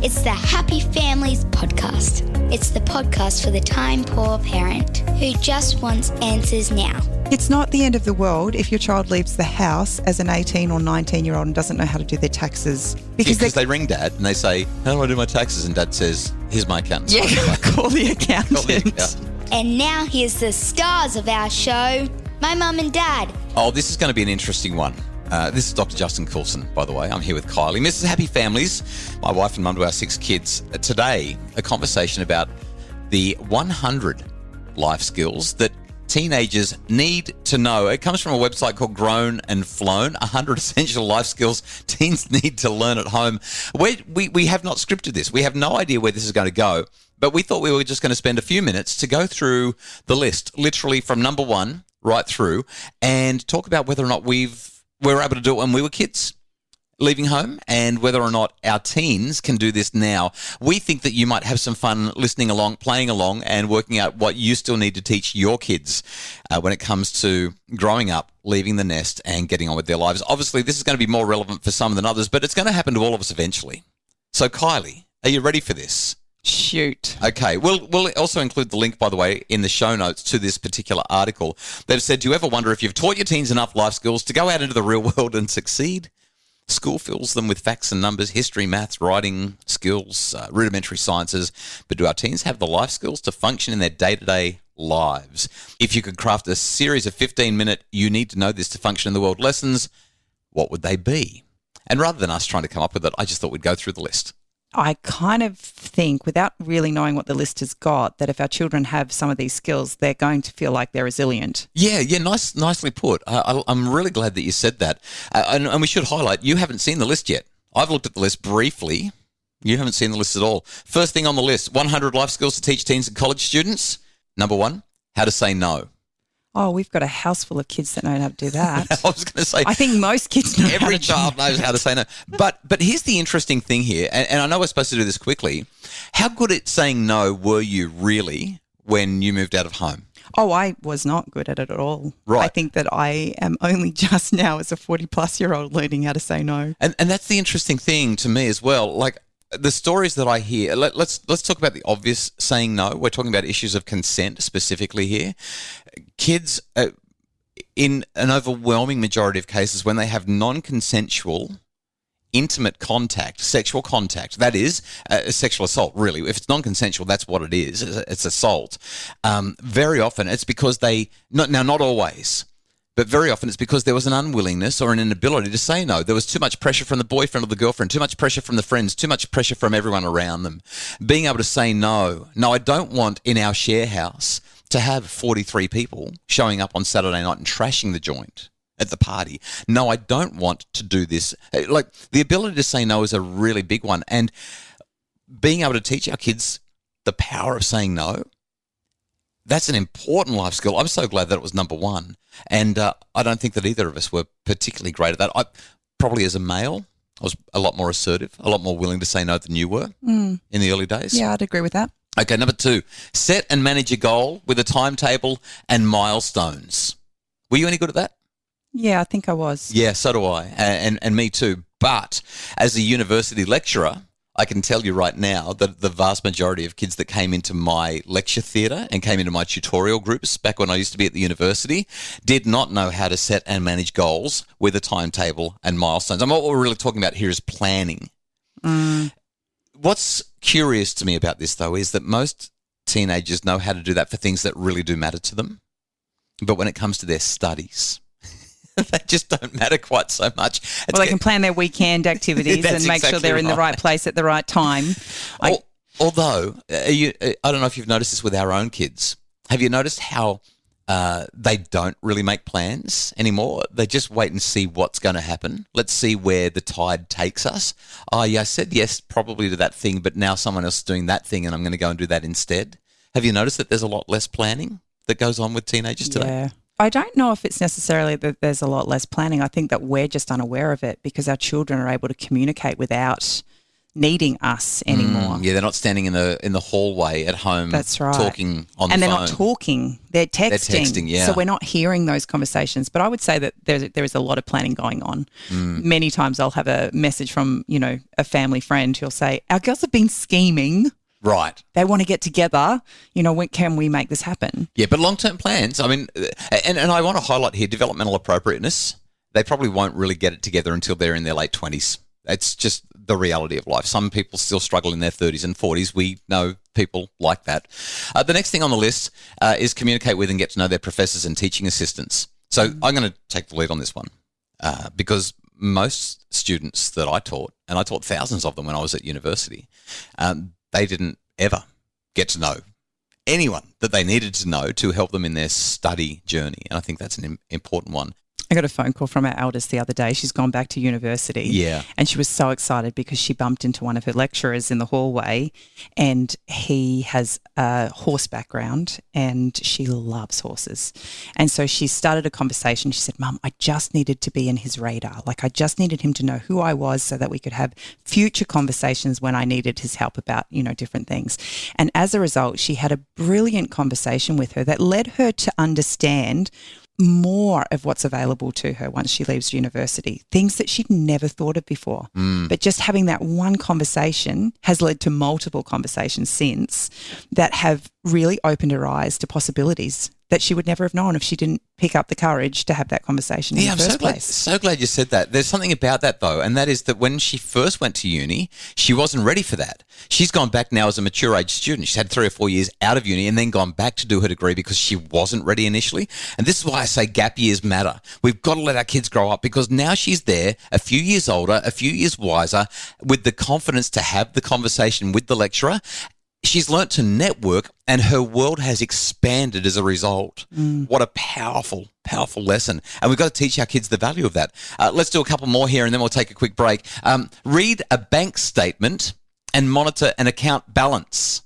It's the Happy Families podcast. It's the podcast for the time-poor parent who just wants answers now. It's not the end of the world if your child leaves the house as an 18 or 19-year-old and doesn't know how to do their taxes. Because they ring Dad and they say, how do I do my taxes? And Dad says, here's my accountant. Yeah, call the accountant. And now here's the stars of our show, my mum and dad. Oh, this is going to be an interesting one. This is Dr. Justin Coulson, by the way. I'm here with Kylie. Mrs. Happy Families, my wife and mum to our 6 kids. Today, a conversation about the 100 life skills that teenagers need to know. It comes from a website called Grown and Flown, 100 essential life skills teens need to learn at home. We have not scripted this. We have no idea where this is going to go, but we thought we were just going to spend a few minutes to go through the list, literally from number 1 right through, and talk about whether or not we were able to do it when we were kids, leaving home, and whether or not our teens can do this now. We think that you might have some fun listening along, playing along, and working out what you still need to teach your kids when it comes to growing up, leaving the nest, and getting on with their lives. Obviously, this is going to be more relevant for some than others, but it's going to happen to all of us eventually. So, Kylie, are you ready for this? Shoot. Okay. We'll also include the link, by the way, in the show notes to this particular article. They've said, do you ever wonder if you've taught your teens enough life skills to go out into the real world and succeed? School fills them with facts and numbers, history, maths, writing skills, rudimentary sciences. But do our teens have the life skills to function in their day-to-day lives? If you could craft a series of 15-minute you need to know this to function in the world lessons, what would they be? And rather than us trying to come up with it, I just thought we'd go through the list. I kind of think, without really knowing what the list has got, that if our children have some of these skills, they're going to feel like they're resilient. Yeah, nicely put. I'm really glad that you said that. And we should highlight, you haven't seen the list yet. I've looked at the list briefly. You haven't seen the list at all. First thing on the list, 100 life skills to teach teens and college students. Number 1, how to say no. Oh, we've got a house full of kids that know how to do that. I was going to say, I think most kids know every child knows how to say no. But here's the interesting thing here, and I know we're supposed to do this quickly. How good at saying no were you really when you moved out of home? Oh, I was not good at it at all. Right. I think that I am only just now, as a 40-plus-year-old, learning how to say no. And that's the interesting thing to me as well. Like, the stories that I hear, let's talk about the obvious saying no. We're talking about issues of consent specifically here. Kids, in an overwhelming majority of cases, when they have non-consensual, intimate contact, sexual contact, that is sexual assault, really. If it's non-consensual, that's what it is. It's assault. Very often it's because not always, but very often it's because there was an unwillingness or an inability to say no. There was too much pressure from the boyfriend or the girlfriend, too much pressure from the friends, too much pressure from everyone around them. Being able to say no. No, I don't want in our share house to have 43 people showing up on Saturday night and trashing the joint at the party. No, I don't want to do this. Like, the ability to say no is a really big one. And being able to teach our kids the power of saying no, that's an important life skill. I'm so glad that it was number 1. And I don't think that either of us were particularly great at that. I probably, as a male, I was a lot more assertive, a lot more willing to say no than you were in the early days. Yeah, I'd agree with that. Okay, number 2, set and manage a goal with a timetable and milestones. Were you any good at that? Yeah, I think I was. Yeah, so do I, and me too. But as a university lecturer, I can tell you right now that the vast majority of kids that came into my lecture theatre and came into my tutorial groups back when I used to be at the university did not know how to set and manage goals with a timetable and milestones. And what we're really talking about here is planning. What's curious to me about this, though, is that most teenagers know how to do that for things that really do matter to them. But when it comes to their studies, they just don't matter quite so much. Well, they can plan their weekend activities and make sure they're in the right place at the right time. Although, I don't know if you've noticed this with our own kids. Have you noticed how they don't really make plans anymore? They just wait and see what's going to happen. Let's see where the tide takes us. Oh, yeah, I said yes probably to that thing, but now someone else is doing that thing and I'm going to go and do that instead. Have you noticed that there's a lot less planning that goes on with teenagers today? Yeah. I don't know if it's necessarily that there's a lot less planning. I think that we're just unaware of it because our children are able to communicate without needing us anymore. Yeah, they're not standing in the hallway at home. That's right. Talking on and the phone. they're not talking; they're texting. They're texting, yeah. So we're not hearing those conversations. But I would say that there is a lot of planning going on. Many times I'll have a message from a family friend who'll say, "Our girls have been scheming. Right. They want to get together. When can we make this happen?" Yeah, but long-term plans, I mean, and I want to highlight here developmental appropriateness. They probably won't really get it together until they're in their late 20s. It's just the reality of life. Some people still struggle in their 30s and 40s. We know people like that. The next thing on the list is communicate with and get to know their professors and teaching assistants. So I'm going to take the lead on this one because most students that I taught, and I taught thousands of them when I was at university, they didn't ever get to know anyone that they needed to know to help them in their study journey. And I think that's an important one. I got a phone call from our eldest the other day. She's gone back to university. Yeah. And she was so excited because she bumped into one of her lecturers in the hallway, and he has a horse background and she loves horses. And so she started a conversation. She said, "Mum, I just needed to be in his radar. Like I just needed him to know who I was so that we could have future conversations when I needed his help about, different things." And as a result, she had a brilliant conversation with her that led her to understand more of what's available to her once she leaves university, things that she'd never thought of before. But just having that one conversation has led to multiple conversations since that have really opened her eyes to possibilities that she would never have known if she didn't pick up the courage to have that conversation in the first place. So glad you said that. There's something about that though, and that is that when she first went to uni, she wasn't ready for that. She's gone back now as a mature age student. She's had 3 or 4 years out of uni and then gone back to do her degree because she wasn't ready initially. And this is why I say gap years matter. We've got to let our kids grow up because now she's there, a few years older, a few years wiser, with the confidence to have the conversation with the lecturer. She's learnt to network and her world has expanded as a result. What a powerful, powerful lesson. And we've got to teach our kids the value of that. Let's do a couple more here and then we'll take a quick break. Read a bank statement and monitor an account balance.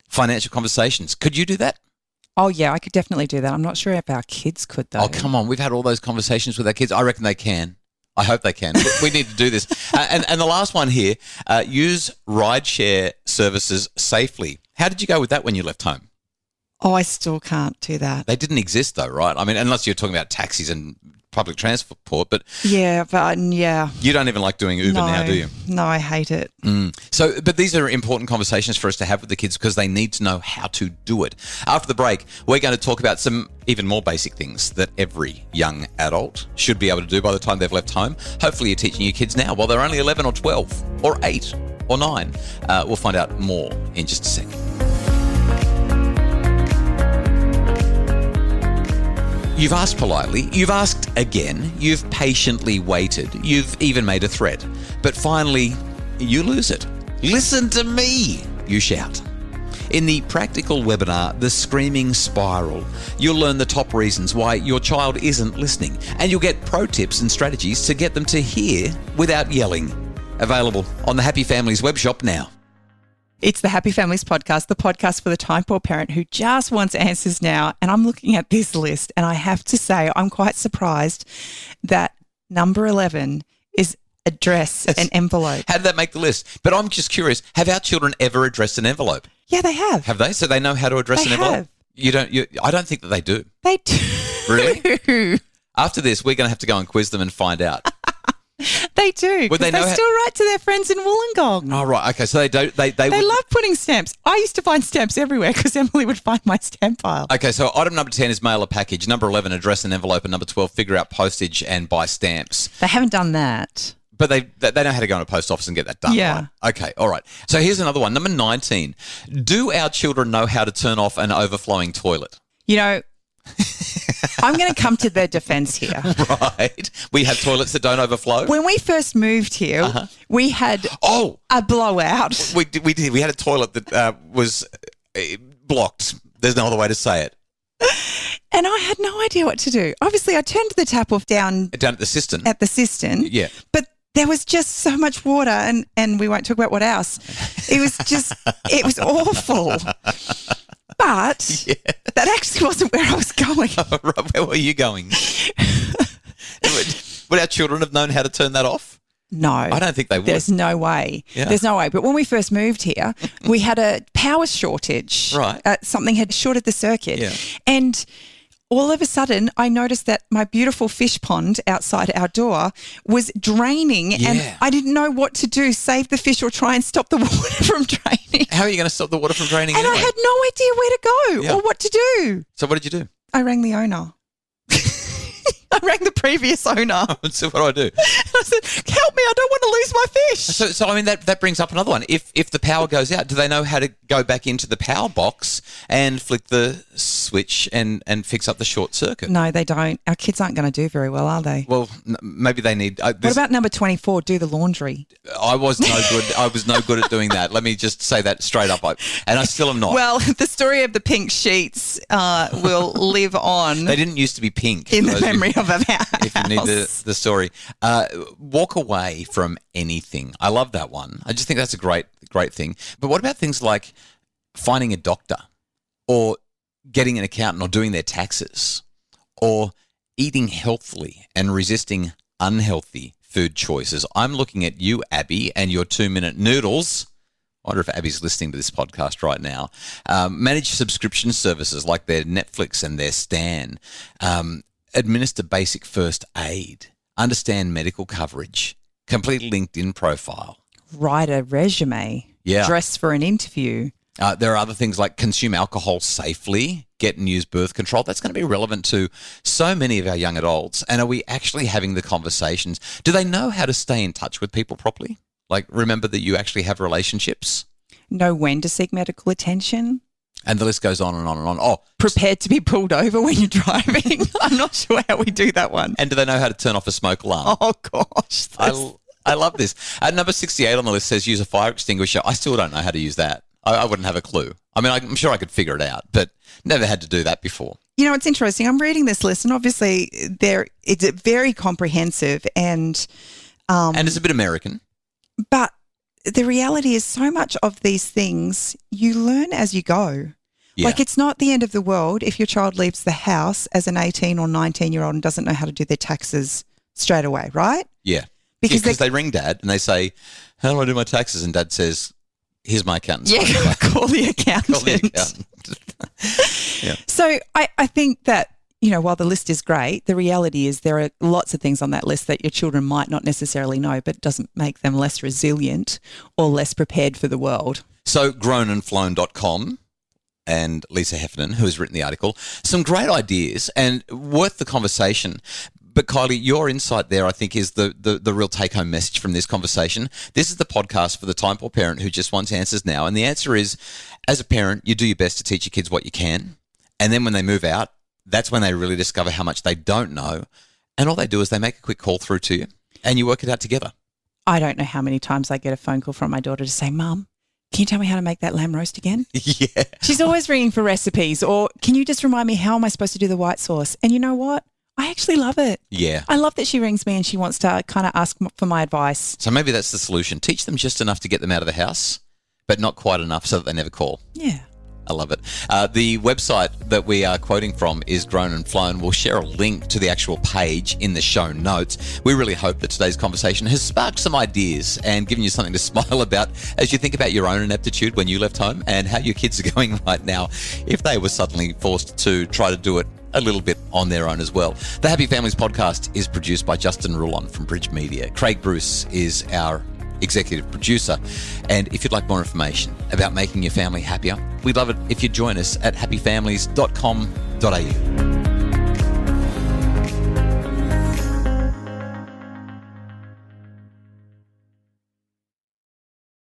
Financial conversations. Could you do that? Oh, yeah, I could definitely do that. I'm not sure if our kids could, though. Oh, come on. We've had all those conversations with our kids. I reckon they can. I hope they can. We need to do this. And the last one here, use rideshare services safely. How did you go with that when you left home? Oh, I still can't do that. They didn't exist though, right? I mean, unless you're talking about taxis and public transport, but yeah, you don't even like doing Uber now, do you? No, I hate it. So, but these are important conversations for us to have with the kids because they need to know how to do it. After the break, we're going to talk about some even more basic things that every young adult should be able to do by the time they've left home. Hopefully you're teaching your kids now while they're only 11 or 12 or 8 or 9. We'll find out more in just a second. You've asked politely, you've asked again, you've patiently waited, you've even made a threat, but finally, you lose it. Listen to me, you shout. In the practical webinar, The Screaming Spiral, you'll learn the top reasons why your child isn't listening, and you'll get pro tips and strategies to get them to hear without yelling. Available on the Happy Families webshop now. It's the Happy Families podcast, the podcast for the time poor parent who just wants answers now. And I'm looking at this list and I have to say I'm quite surprised that number 11 is address an envelope. How did that make the list? But I'm just curious, have our children ever addressed an envelope? Yeah, they have. Have they? So they know how to address an envelope? I don't think that they do. They do. Really? After this, we're going to have to go and quiz them and find out. They do. Because they still write to their friends in Wollongong. Oh, right. Okay. So they don't. They love putting stamps. I used to find stamps everywhere because Emily would find my stamp pile. Okay. So item number 10 is mail a package. Number 11, address an envelope. And number 12, figure out postage and buy stamps. They haven't done that. But they know how to go in a post office and get that done. Yeah. Right? Okay. All right. So here's another one. Number 19. Do our children know how to turn off an overflowing toilet? I'm going to come to their defense here. Right. We have toilets that don't overflow. When we first moved here, we had a blowout. We did. We had a toilet that was blocked. There's no other way to say it. And I had no idea what to do. Obviously, I turned the tap off down at the cistern. At the cistern. Yeah. But there was just so much water and we won't talk about what else. It was just, it was awful. But that actually wasn't where I was going. Where were you going? Would our children have known how to turn that off? No. I don't think they would. There's no way. Yeah. There's no way. But when we first moved here, we had a power shortage. Right. Something had shorted the circuit. Yeah. And all of a sudden, I noticed that my beautiful fish pond outside our door was draining, and I didn't know what to do, save the fish or try and stop the water from draining. How are you going to stop the water from draining And anyway? I had no idea where to go or what to do. So what did you do? I rang the owner. I rang the previous owner. So what do? I said, help me, I don't want to lose my fish. So I mean, that brings up another one. If the power goes out, do they know how to go back into the power box and flick the switch and fix up the short circuit? No, they don't. Our kids aren't going to do very well, are they? Well, maybe they need... what about number 24, do the laundry? I was no good. I was no good at doing that. Let me just say that straight up. And I still am not. Well, the story of the pink sheets will live on. They didn't used to be pink. In the memory of our house. If you need the story. Walk away from anything. I love that one. I just think that's a great thing. But what about things like finding a doctor or getting an accountant or doing their taxes or eating healthily and resisting unhealthy food choices? I'm looking at you, Abby, and your 2-minute noodles. I wonder if Abby's listening to this podcast right now. Manage subscription services like their Netflix and their Stan. Administer basic first aid. Understand medical coverage. Complete LinkedIn profile. Write a resume. Yeah. Dress for an interview. There are other things like consume alcohol safely, get and use birth control. That's going to be relevant to so many of our young adults. And are we actually having the conversations? Do they know how to stay in touch with people properly? Like, remember that you actually have relationships? Know when to seek medical attention. And the list goes on and on and on. Oh, prepared to be pulled over when you're driving. I'm not sure how we do that one. And do they know how to turn off a smoke alarm? Oh, gosh. I love this. Number 68 on the list says use a fire extinguisher. I still don't know how to use that. I wouldn't have a clue. I mean, I'm sure I could figure it out, but never had to do that before. You know, it's interesting. I'm reading this list, and obviously it's very comprehensive and it's a bit American. But the reality is so much of these things you learn as you go. Yeah. Like, it's not the end of the world if your child leaves the house as an 18 or 19-year-old and doesn't know how to do their taxes straight away, right? Yeah. Because they ring Dad and they say, how do I do my taxes? And Dad says, here's my accountant. Yeah, call the accountant. Call the accountant. Yeah. So I think that, you know, while the list is great, the reality is there are lots of things on that list that your children might not necessarily know, but doesn't make them less resilient or less prepared for the world. So grownandflown.com and Lisa Heffernan, who has written the article, some great ideas and worth the conversation. But Kylie, your insight there, I think, is the real take-home message from this conversation. This is the podcast for the time-poor parent who just wants answers now. And the answer is, as a parent, you do your best to teach your kids what you can. And then when they move out, that's when they really discover how much they don't know. And all they do is they make a quick call through to you and you work it out together. I don't know how many times I get a phone call from my daughter to say, Mum, can you tell me how to make that lamb roast again? Yeah. She's always ringing for recipes, or can you just remind me how am I supposed to do the white sauce? And you know what? I actually love it. Yeah. I love that she rings me and she wants to kind of ask for my advice. So maybe that's the solution. Teach them just enough to get them out of the house, but not quite enough so that they never call. Yeah. I love it. The website that we are quoting from is Grown and Flown. We'll share a link to the actual page in the show notes. We really hope that today's conversation has sparked some ideas and given you something to smile about as you think about your own ineptitude when you left home and how your kids are going right now if they were suddenly forced to try to do it a little bit on their own as well. The Happy Families podcast is produced by Justin Rulon from Bridge Media. Craig Bruce is our executive producer. And if you'd like more information about making your family happier, we'd love it if you'd join us at happyfamilies.com.au.